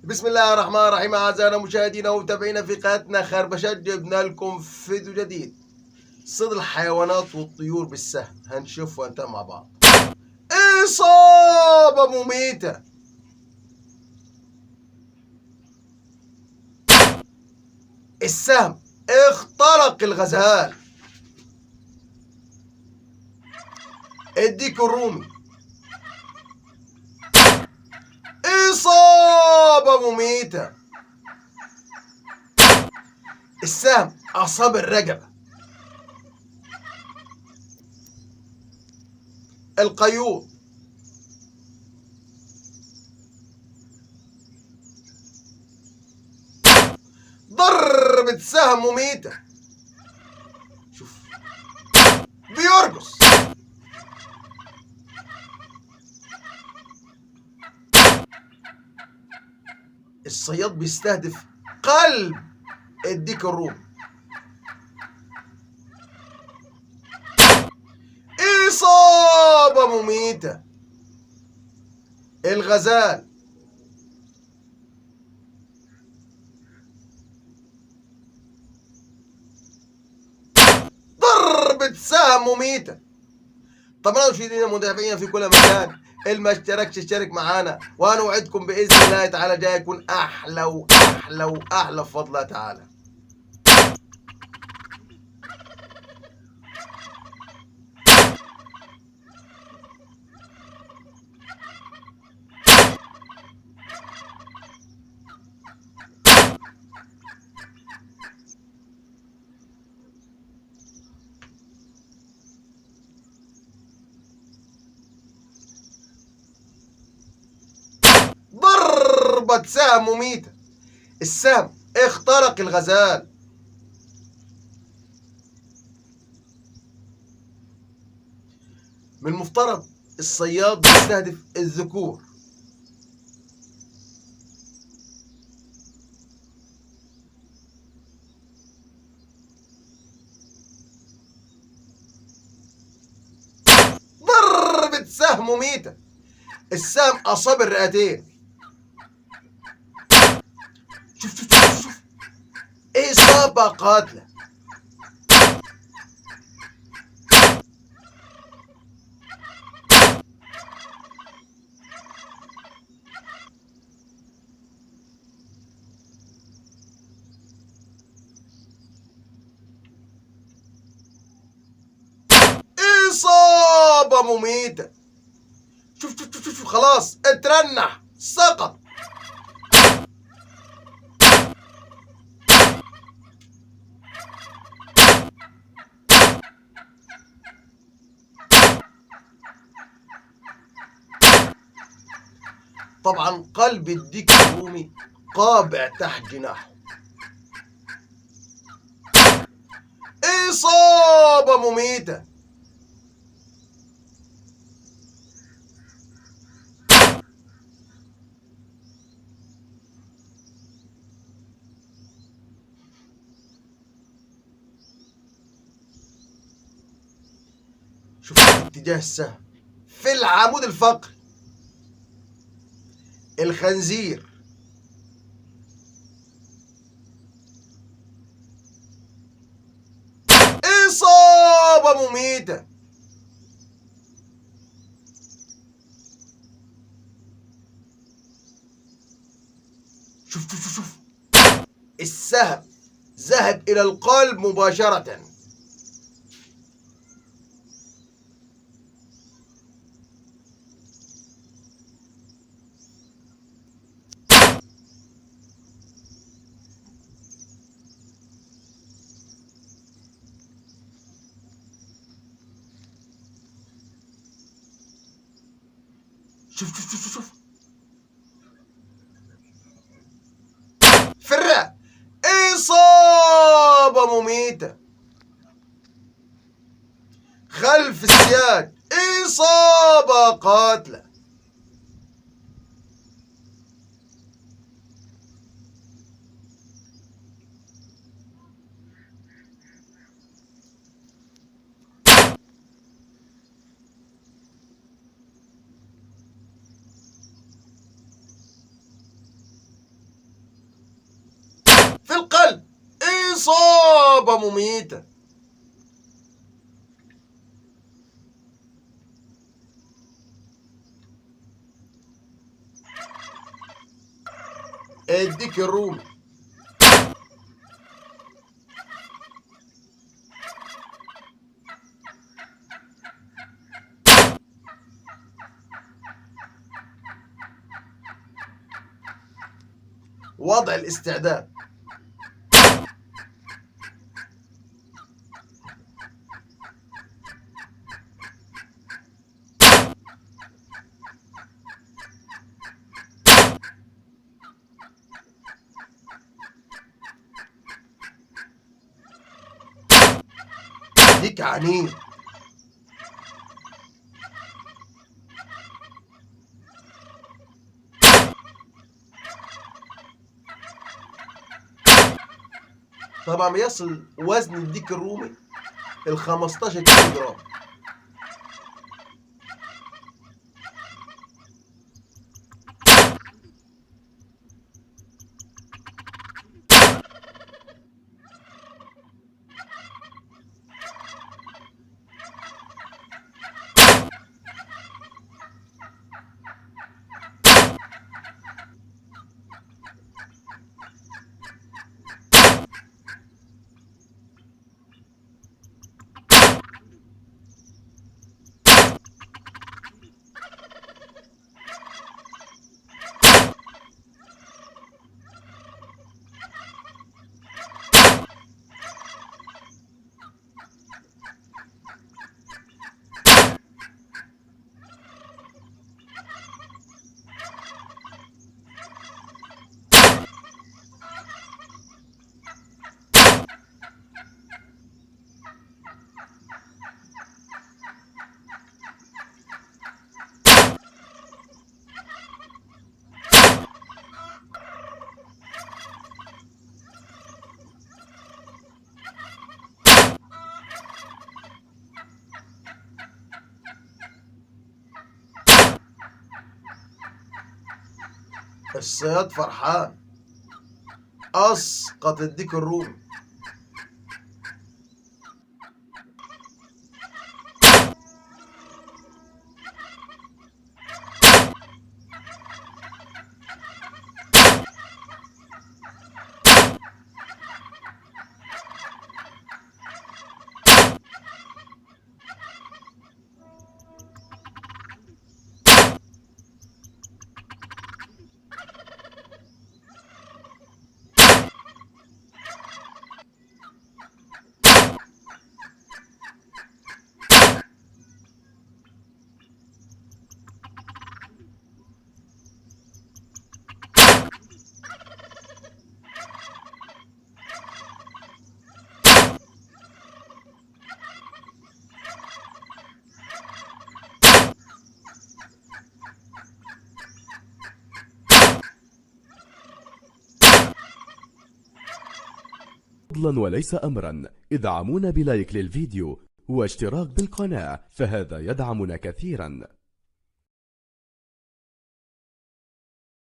بسم الله الرحمن الرحيم. أعزائنا مشاهدينا ومتابعينا في قناتنا خربشات، جبنا لكم فيديو جديد. صيد الحيوانات والطيور بالسهم، هنشوف وانت مع بعض. إصابة مميتة. السهم اخترق الغزال. الديك الرومي. إصابة مميتة. السهم أصاب الرقبة. القيود. ضربة سهم مميتة. شوف بيرقص. الصياد بيستهدف قلب الديك الرومي. إصابة مميتة. الغزال. ضربة سهم مميتة. طبعا مشاهدينا ومتابعينا في كل مكان، اللي ما اشتركش اشترك معانا، وانا اوعدكم باذن الله تعالى جاي يكون احلى واحلى واحلى بفضل الله تعالى. ضربة سهم مميتة. السهم اخترق الغزال. من المفترض الصياد يستهدف الذكور. ضربة سهم مميتة. السهم أصاب الرئتين. شوف إصابة قاتلة. إصابة مميتة. شوف خلاص اترنح، سقط. طبعا قلب الديك الرومي قابع تحت جناحه. إصابة مميتة. شوف اتجاه السهم في العمود الفقري. الخنزير. إصابة مميتة. شوف السهم ذهب إلى القلب مباشرة. شوف في الرئة. إصابة مميتة. خلف السياج. إصابة قاتلة. القلب إصابة مميتة. الديك الرومي. وضع الاستعداد. ديك عنيد. طبعا بيصل وزن الديك الرومي ال 15 كيلو جرام. الصياد فرحان، اسقط الديك الرومي. فضلا وليس أمرا ادعمونا بلايك للفيديو واشتراك بالقناة، فهذا يدعمنا كثيرا.